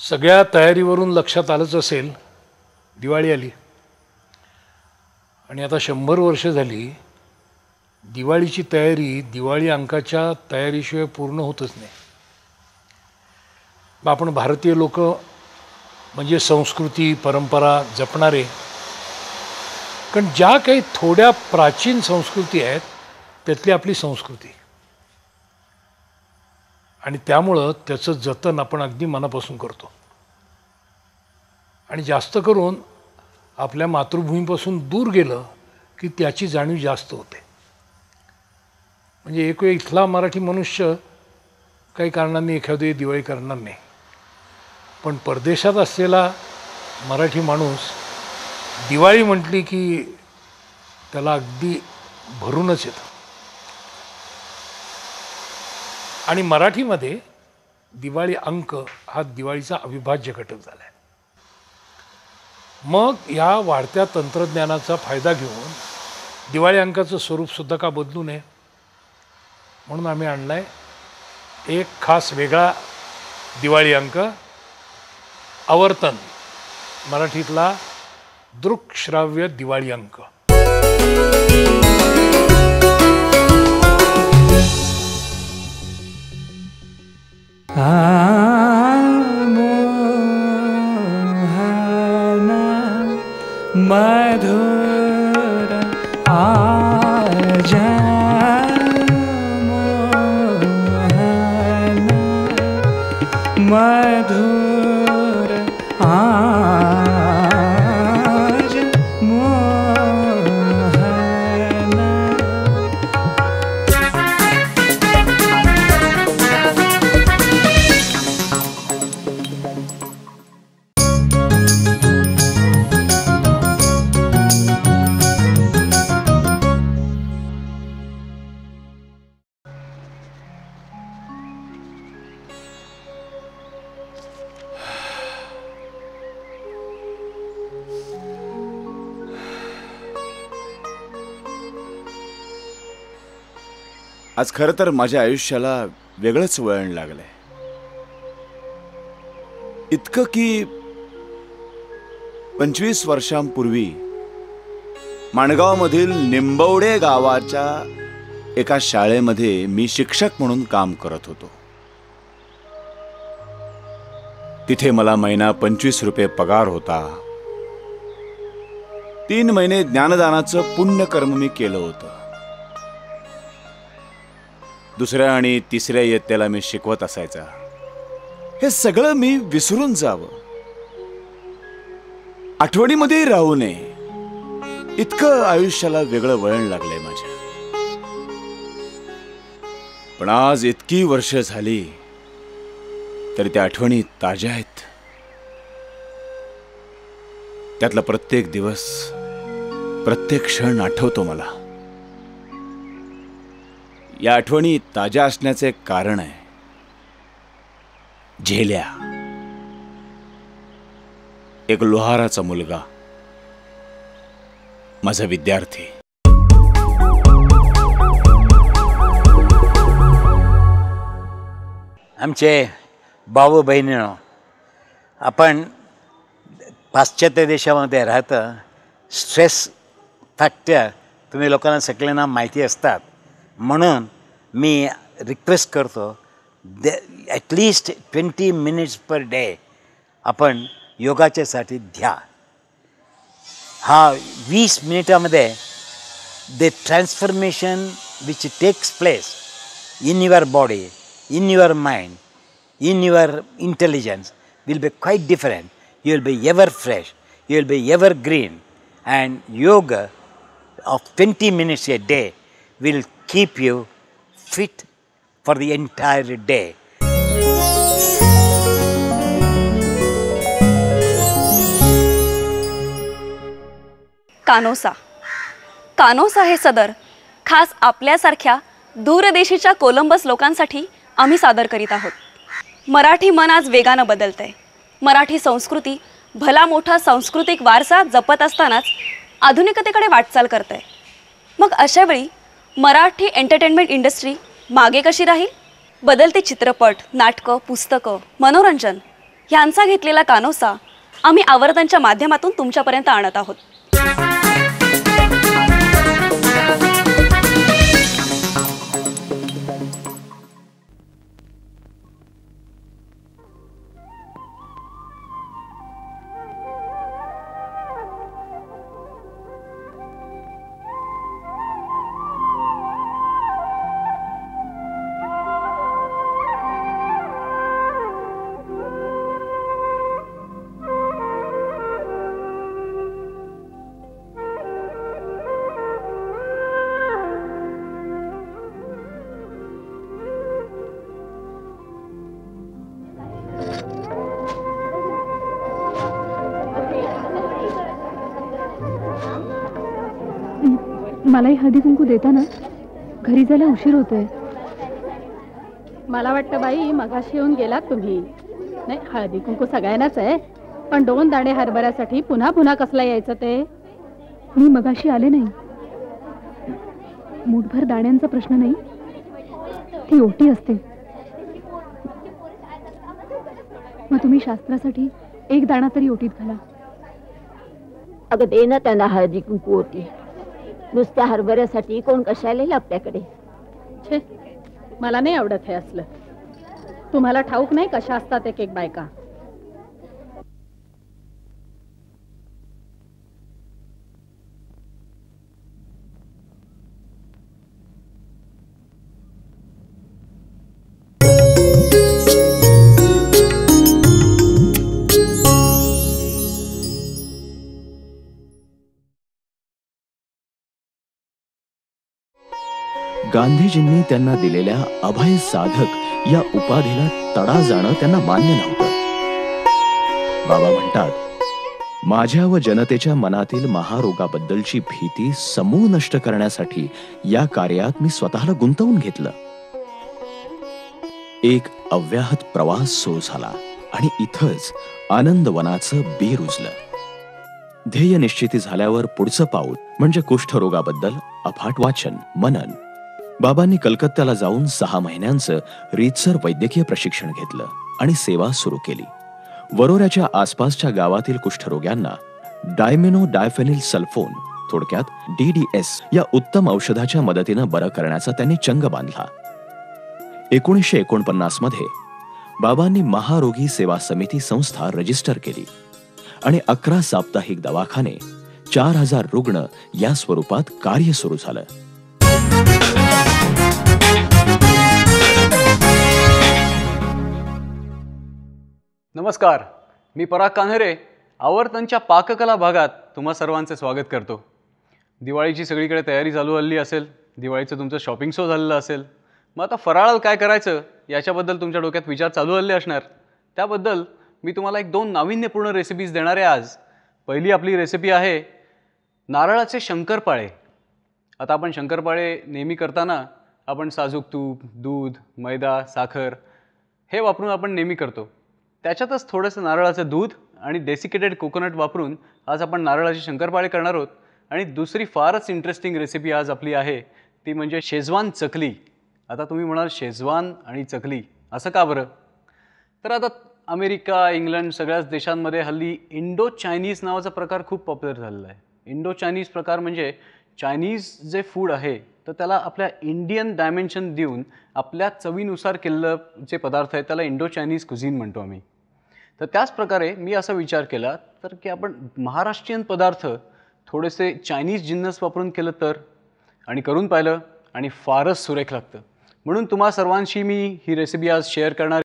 सगळ्या तयारीवरून लक्षात आलंच असेल, दिवाळी आली आणि आता 100 वर्ष झाली दिवाळीची तयारी दिवाळी अंकाच्या तयारीशिवाय पूर्ण होतच नाही. मग आपण भारतीय लोक म्हणजे संस्कृती परंपरा जपणारे, कारण ज्या काही थोड्या प्राचीन संस्कृती आहेत त्यातली आपली संस्कृती, आणि त्यामुळं त्याचं जतन आपण अगदी मनापासून करतो. आणि जास्त करून आपल्या मातृभूमीपासून दूर गेलं की त्याची जाणीव जास्त होते. म्हणजे एक वेळ इथला मराठी मनुष्य काही कारणांनी एखादी दिवाळी करणार नाही, पण परदेशात असलेला मराठी माणूस दिवाळी म्हटली की त्याला अगदी भरूनच येतं. आणि मराठीमध्ये दिवाळी अंक हा दिवाळीचा अविभाज्य घटक झाला आहे. मग ह्या वाढत्या तंत्रज्ञानाचा फायदा घेऊन दिवाळी अंकाचं स्वरूपसुद्धा का बदलू नये म्हणून आम्ही आणला आहे एक खास वेगळा दिवाळी अंक, आवर्तन, मराठीतला दृक्श्राव्य दिवाळी अंक. मधुर आजा मोहन, मधुर आज मोहन. आज खरं तर माझ्या आयुष्याला वेगळंच वळण लागलंय. इतकं की 25 वर्षांपूर्वी माणगावमधील निंबवडे गावाच्या एका शाळेमध्ये मी शिक्षक म्हणून काम करत होतो. तिथे मला महिना 25 रुपये पगार होता. 3 महिने ज्ञानदानाचं पुण्यकर्म मी केलं होतं. दुसऱ्या आणि तिसऱ्या इयत्तेला मी शिकवत असायचा. हे सगळं मी विसरून जावं, आठवणीमध्ये राहू नये, इतकं आयुष्याला वेगळं वळण लागलंय माझ्या. पण आज इतकी वर्ष झाली तरी त्या आठवणी ताज्या आहेत. त्यातला प्रत्येक दिवस, प्रत्येक क्षण आठवतो मला. या आठवणी ताज्या असण्याचे कारण आहे झेल्या, एक लोहाराचा मुलगा, माझा विद्यार्थी. आमचे भाऊ बहिणींनो, आपण पाश्चात्य देशामध्ये राहतं. स्ट्रेस फॅक्टर तुम्ही लोकांना सगळ्यांना माहिती असतात, म्हणून मी रिक्वेस्ट करतो ॲटलिस्ट 20 मिनिट्स पर डे आपण योगाच्यासाठी द्या. हा 20 मिनिटामध्ये the transformation which takes place in your body, in your mind, in your intelligence will be quite different. You will be ever fresh, you will be ever green, and yoga of 20 minutes a day will keep you fit for the entire day. कानोसा. कानोसा हे सदर खास आपल्यासारख्या दूरदेशीच्या Columbus लोकांसाठी आम्ही सादर करीत आहोत. मराठी मन आज वेगानं बदलतंय. मराठी संस्कृती भला मोठा सांस्कृतिक वारसा जपत असतानाच आधुनिकतेकडे वाटचाल करत आहे. मग अशावेळी मराठी एंटरटेनमेंट इंडस्ट्री मागे कशी राहील? बदलते चित्रपट, नाटकं, पुस्तकं, मनोरंजन ह्यांचा घेतलेला कानोसा आम्ही आवर्तनच्या माध्यमातून तुमच्यापर्यंत आणत आहोत. मलाही हळदी कुंकू देता ना, घरी जायला उशीर होतोय. मला वाटतं बाई मगाशी येऊन गेलात तुम्ही. नाही, हळदी कुंकू सगळ्यांनाच आहे, पण 2 दाणे हरभऱ्यासाठी पुन्हा पुन्हा कसला यायचं ते? मी मगाशी आले नाही. मूठभर दाण्यांचा प्रश्न नाही, ती ओटी असते. मग तुम्ही शास्त्रासाठी 1 दाणा तरी ओटीत घाला. अगं दे ना त्यांना हळदी कुंकू होती. नुसत्या हरभऱ्यासाठी कोण कशाला येईल आपल्याकडे? छे, मला नाही आवडत हे असलं. तुम्हाला ठाऊक नाही कशा असतात एक एक बायका. गांधीजींनी त्यांना दिलेल्या अभय साधक या उपाधीला तडा जाणं त्यांना मान्य नव्हतं. बाबा म्हणतात, माझ्या व जनतेच्या मनातील महारोगाबद्दलची भीती समूळ नष्ट करण्यासाठी या कार्यात मी स्वतःला गुंतवून घेतलं. एक अव्याहत प्रवास सुरू झाला आणि इथंच आनंदवनाचं बी रुजलं. ध्येय निश्चिती झाल्यावर पुढचं पाऊल म्हणजे कुष्ठरोगाबद्दल अफाट वाचन, मनन. बाबांनी कलकत्त्याला जाऊन 6 महिन्यांचं रीतसर वैद्यकीय प्रशिक्षण घेतलं आणि सेवा सुरू केली. वरोऱ्याच्या आसपासच्या गावातील कुष्ठरोग्यांना डायमिनो डायफेनिल सल्फोन, थोडक्यात DDS या उत्तम औषधाच्या मदतीनं बरं करण्याचा त्यांनी चंग बांधला. 1949 मध्ये बाबांनी महारोगी सेवा समिती संस्था रजिस्टर केली आणि 11 साप्ताहिक दवाखाने, 4000 रुग्ण या स्वरूपात कार्य सुरू झालं. नमस्कार, मी पराग कान्हरे आवर्तनच्या पाककला भागात तुम्हा सर्वांचे स्वागत करतो. दिवाळीची सगळीकडे तयारी चालू हल्ली असेल, दिवाळीचं तुमचं शॉपिंग शो झालेलं असेल. मग आता फराळाला काय करायचं याच्याबद्दल तुमच्या डोक्यात विचार चालू हल्ले असणार. त्याबद्दल मी तुम्हाला 1-2 नाविन्यपूर्ण रेसिपीज देणार आहे आज. पहिली आपली रेसिपी आहे नारळाचे शंकरपाळे. आता आपण शंकरपाळे नेहमी करताना आपण साजूक तूप, दूध, मैदा, साखर हे वापरून आपण नेहमी करतो. त्याच्यातच थोडंसं नारळाचं दूध आणि डेसिकेटेड कोकोनट वापरून आज आपण नारळाचे शंकरपाळे करणार आहोत. आणि दुसरी फारच इंटरेस्टिंग रेसिपी आज आपली आहे ती म्हणजे शेजवान चकली. आता तुम्ही म्हणाल शेजवान आणि चकली असं का बरं? तर आता अमेरिका, इंग्लंड सगळ्याच देशांमध्ये हल्ली इंडो चायनीज नावाचा प्रकार खूप पॉप्युलर झालेला आहे. इंडो चायनीज प्रकार म्हणजे चायनीज जे फूड आहे तर त्याला आपल्या इंडियन डायमेन्शन देऊन आपल्या चवीनुसार केलेलं जे पदार्थ आहेत त्याला इंडो चायनीज कुझिन म्हणतो आम्ही. तर त्याच प्रकारे मी असा विचार केला तर की आपण महाराष्ट्रीयन पदार्थ थोडेसे चायनीज जिन्नस वापरून केलं तर, आणि करून पाहिलं आणि फारच सुरेख लागतं. म्हणून तुम्हा सर्वांशी मी ही रेसिपी आज शेअर करणार